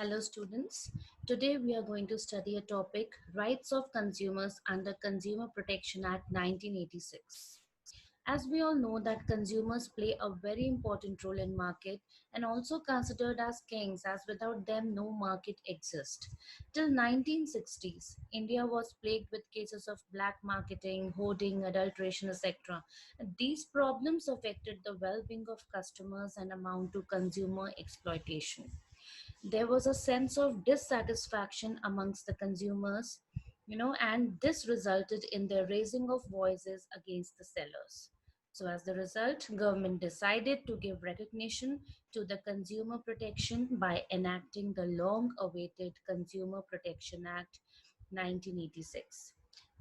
Hello students. Today we are going to study a topic Rights of Consumers under Consumer Protection Act 1986. As we all know that consumers play a very important role in market and also considered as kings as without them no market exists. Till 1960s, India was plagued with cases of black marketing, hoarding, adulteration, etc. These problems affected the well-being of customers and amount to consumer exploitation. There was a sense of dissatisfaction amongst the consumers, and this resulted in the raising of voices against the sellers. So as the result, government decided to give recognition to the consumer protection by enacting the long awaited Consumer Protection Act 1986.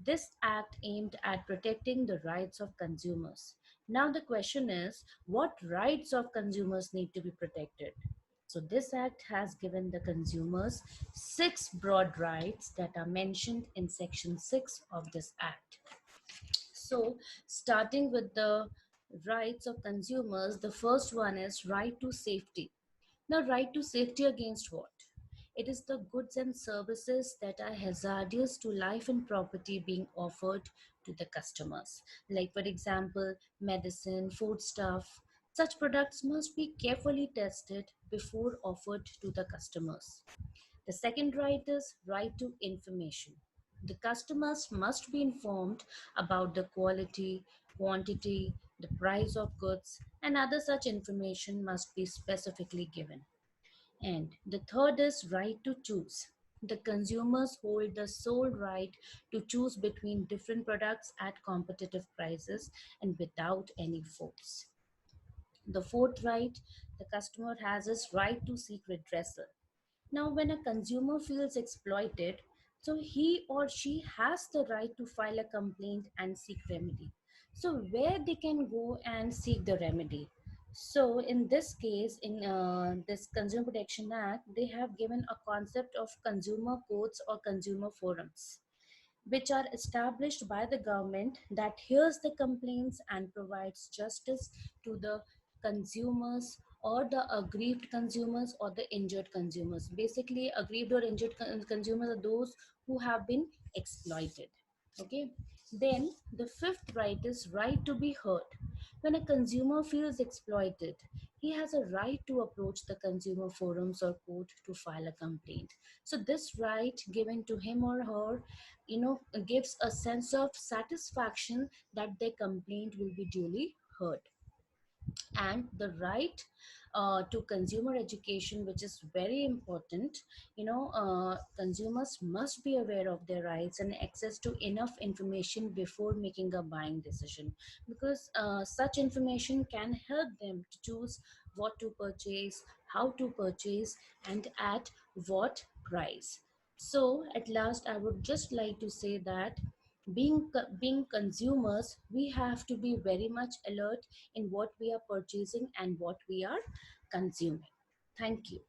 This act aimed at protecting the rights of consumers. Now the question is, what rights of consumers need to be protected? So this act has given the consumers six broad rights that are mentioned in section 6 of this act. So starting with the rights of consumers, the first one is right to safety. Now, right to safety against what? It is the goods and services that are hazardous to life and property being offered to the customers. Like, for example, medicine, foodstuff. Such products must be carefully tested before offered to the customers. The second right is right to information. The customers must be informed about the quality, quantity, the price of goods, and other such information must be specifically given. And the third is right to choose. The consumers hold the sole right to choose between different products at competitive prices and without any force. The fourth right the customer has is right to seek redressal. Now, when a consumer feels exploited, so he or she has the right to file a complaint and seek remedy. So, where they can go and seek the remedy? So, in this case, in this Consumer Protection Act, they have given a concept of consumer courts or consumer forums, which are established by the government that hears the complaints and provides justice to the consumers or the aggrieved consumers or the injured consumers. Basically, aggrieved or injured consumers are those who have been exploited. Okay. Then the fifth right is right to be heard. When a consumer feels exploited, he has a right to approach the consumer forums or court to file a complaint. So this right given to him or her, gives a sense of satisfaction that their complaint will be duly heard. And the right to consumer education, which is very important. Consumers must be aware of their rights and access to enough information before making a buying decision, because such information can help them to choose what to purchase, how to purchase, and at what price. So at last, I would just like to say that being consumers, we have to be very much alert in what we are purchasing and what we are consuming. Thank you.